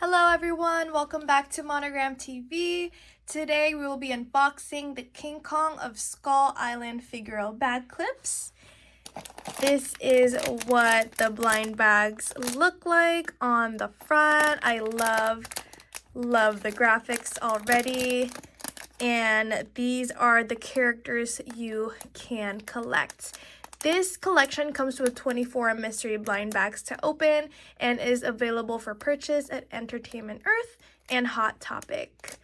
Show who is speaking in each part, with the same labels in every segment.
Speaker 1: Hello everyone, welcome back to Monogram TV. Today we will be unboxing the King Kong of Skull Island figural bag clips. This is what the blind bags look like on the front. I love the graphics already. And these are the characters you can collect. This collection comes with 24 mystery blind bags to open and is available for purchase at Entertainment Earth and Hot Topic.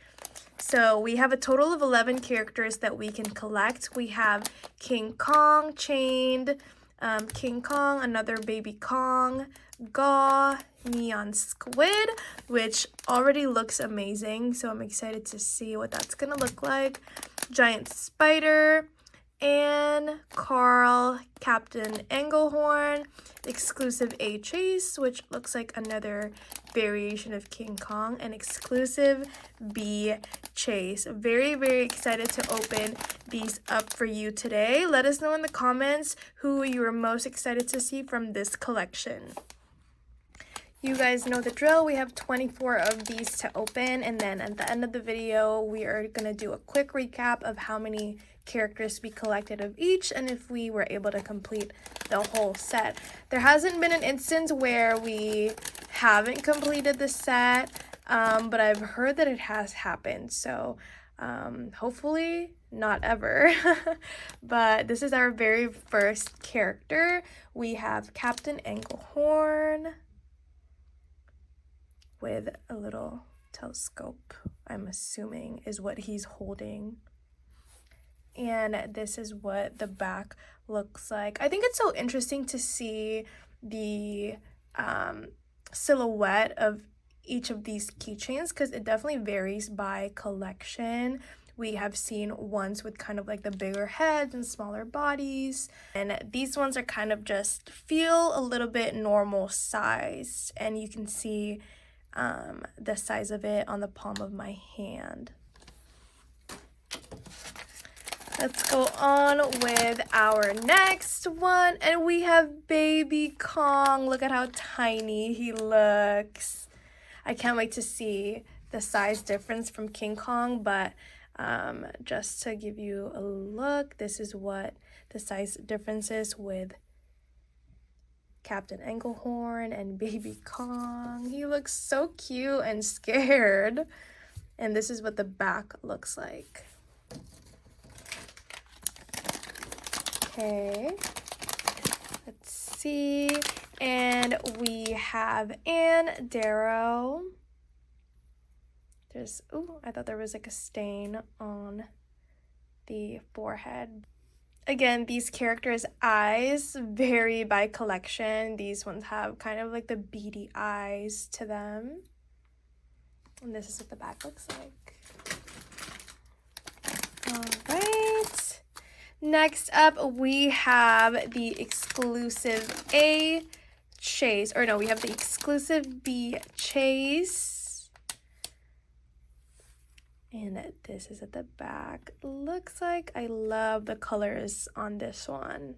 Speaker 1: So we have a total of 11 characters that we can collect. We have King Kong chained, King Kong, another baby Kong, Gaw, Neon Squid, which already looks amazing, so I'm excited to see what that's gonna look like, Giant Spider, and Carl, Captain Englehorn, exclusive A Chase, which looks like another variation of King Kong, and exclusive B Chase. Very excited to open these up for you today. Let us know in the comments who you are most excited to see from this collection. You guys know the drill. We have 24 of these to open, and then at the end of the video we are going to do a quick recap of how many characters we collected of each and if we were able to complete the whole set. There hasn't been an instance where we haven't completed the set, but I've heard that it has happened, so hopefully not ever. But this is our very first character. We have Captain Englehorn with a little telescope, I'm assuming is what he's holding. And this is what the back looks like. I think it's so interesting to see the silhouette of each of these keychains because it definitely varies by collection. We have seen ones with kind of like the bigger heads and smaller bodies, and these ones are kind of just feel a little bit normal sized, and you can see the size of it on the palm of my hand. Let's go on with our next one, and we have baby Kong. Look at how tiny he looks. I can't wait to see the size difference from King Kong, but just to give you a look, this is what the size difference is with Captain Englehorn and baby Kong. He looks so cute and scared. And this is what the back looks like. Okay, let's see. And we have Anne Darrow. There's, ooh, I thought there was like a stain on the forehead. Again, these characters' eyes vary by collection. These ones have kind of like the beady eyes to them. And this is what the back looks like. All right. Next up, we have the exclusive A Chase. Or no, we have the exclusive B Chase. And this is at the back. Looks like I love the colors on this one.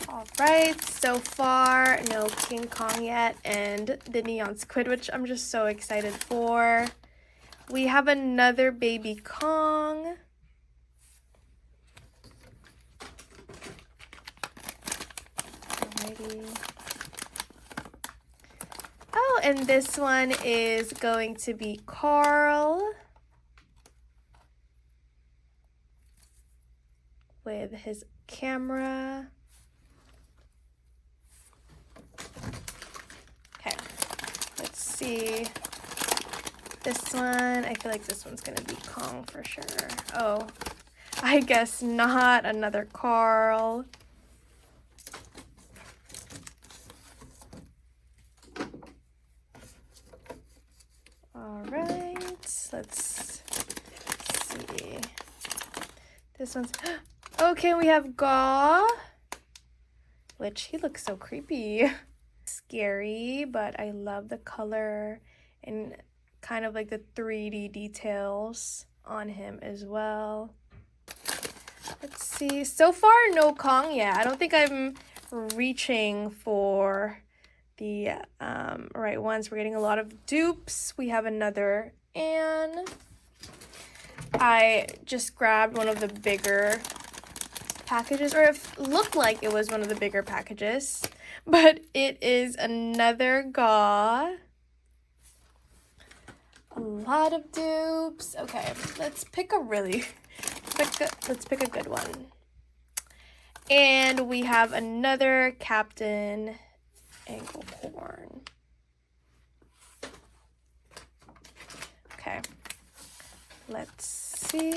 Speaker 1: All right, so far no King Kong yet, and the Neon Squid, which I'm just so excited for. We have another baby Kong. Alrighty. Oh, and this one is going to be Carl with his camera. Okay, let's see. This one, I feel like this one's gonna be Kong for sure. Oh, I guess not. Another Carl. All right, let's see. This one's, okay, we have Gaw, which he looks so creepy. Scary, but I love the color and kind of like the 3D details on him as well. Let's see. So far, no Kong yet. I don't think I'm reaching for the right ones. We're getting a lot of dupes. We have another Anne. I just grabbed one of the bigger packages, or it looked like it was one of the bigger packages, but it is another Gaw. A lot of dupes. Okay, let's pick a good one. And we have another Captain Engelhorn. Okay, let's see.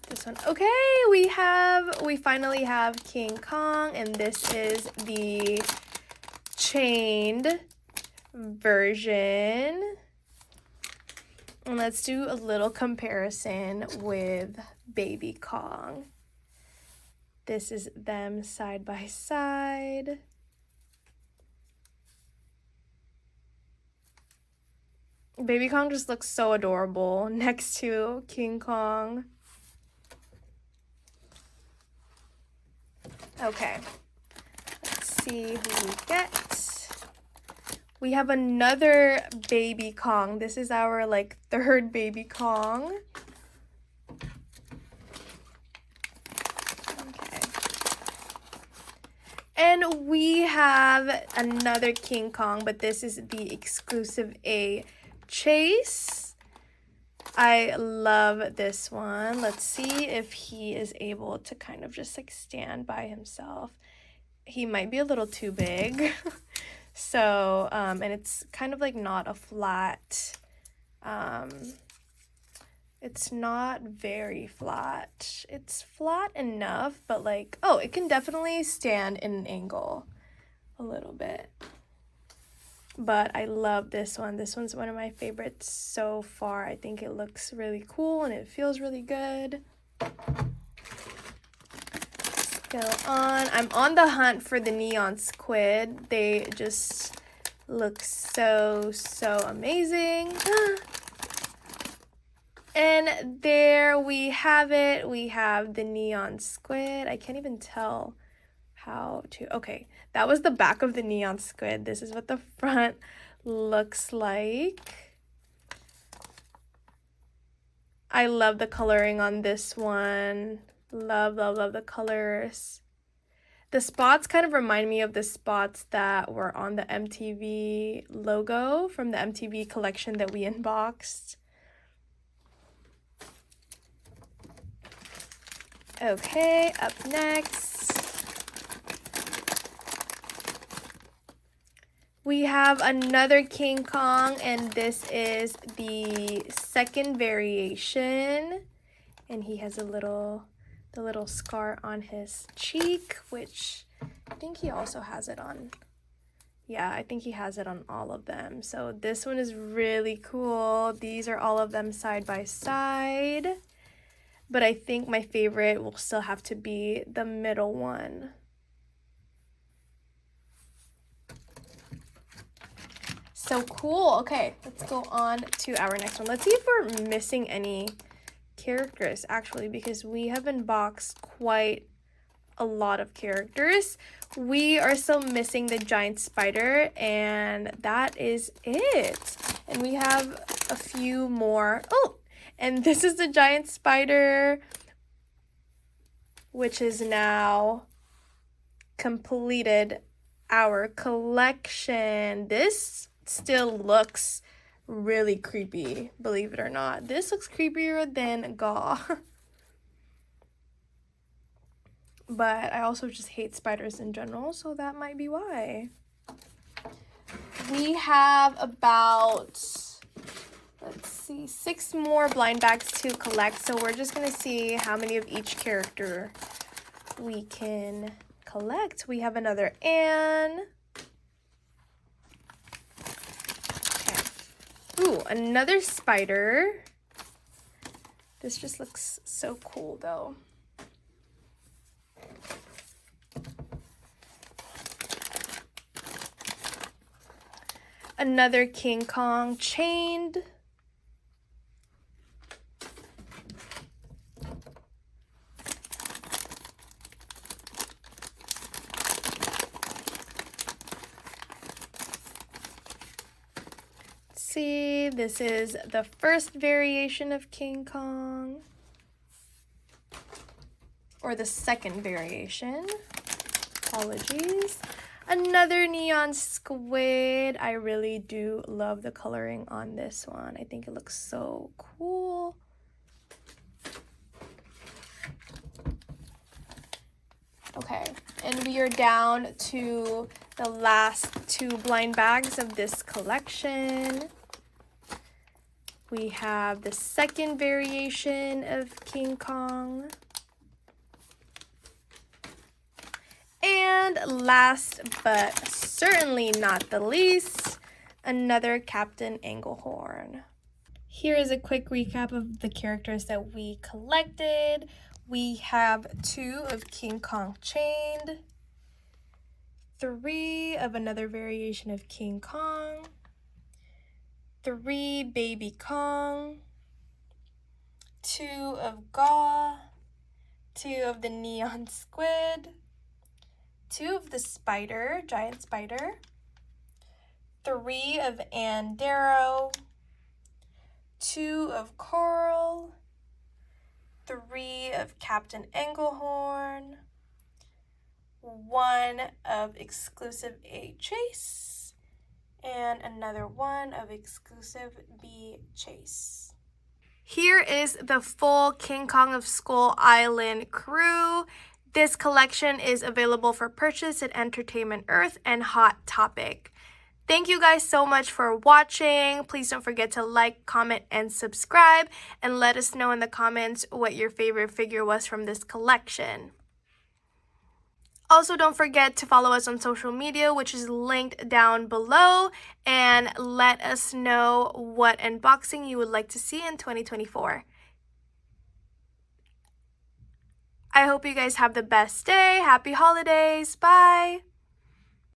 Speaker 1: This one. Okay, we finally have King Kong, and this is the chained version. And let's do a little comparison with Baby Kong. This is them side by side. Baby Kong just looks so adorable next to King Kong. Okay, let's see who we get. We have another Baby Kong. This is our like third Baby Kong. Okay. And we have another King Kong, but this is the exclusive A chase. I love this one. Let's see if he is able to kind of just like stand by himself. He might be a little too big. So, and it's kind of like not a flat, it's not very flat. It's flat enough, but like, oh, it can definitely stand in an angle a little bit. But I love this one. This one's one of my favorites so far. I think it looks really cool and it feels really good. Go on. I'm on the hunt for the neon squid. They just look so amazing. And there we have it. We have the neon squid. I can't even tell how to. Okay, that was the back of the neon squid. This is what the front looks like. I love the coloring on this one. Love the colors. The spots kind of remind me of the spots that were on the MTV logo from the MTV collection that we unboxed. Okay, up next we have another King Kong, and this is the second variation, and he has the little scar on his cheek, which I think he also has it on. Yeah, I think he has it on all of them. So this one is really cool. These are all of them side by side. But I think my favorite will still have to be the middle one. So cool. Okay, let's go on to our next one. Let's see if we're missing any characters actually, because we have unboxed quite a lot of characters. We are still missing the giant spider, and that is it. And we have a few more. Oh, and this is the giant spider, which is now completed our collection. This still looks really creepy, believe it or not. This looks creepier than Gaw. But I also just hate spiders in general, so that might be why. We have about, let's see, 6 more blind bags to collect, so we're just gonna see how many of each character we can collect. We have another Anne. Okay. Ooh, another spider. This just looks so cool though. Another King Kong chained. see. This is the first variation of King Kong. Or the second variation. Apologies. Another neon squid. I really do love the coloring on this one. I think it looks so cool. Okay, and we are down to the last two blind bags of this collection. We have the second variation of King Kong. And last but certainly not the least, another Captain Englehorn. Here is a quick recap of the characters that we collected. We have 2 of King Kong chained, 3 of another variation of King Kong, 3 Baby Kong, 2 of Gaw, 2 of the neon squid, 2 of the spider, giant spider, 3 of Ann Darrow, 2 of Coral, 3 of Captain Englehorn, 1 of Exclusive A Chase, and another 1 of Exclusive B Chase. Here is the full King Kong of Skull Island crew. This collection is available for purchase at Entertainment Earth and Hot Topic. Thank you guys so much for watching. Please don't forget to like, comment, and subscribe, and let us know in the comments what your favorite figure was from this collection. Also, don't forget to follow us on social media, which is linked down below, and let us know what unboxing you would like to see in 2024. I hope you guys have the best day. Happy holidays. Bye.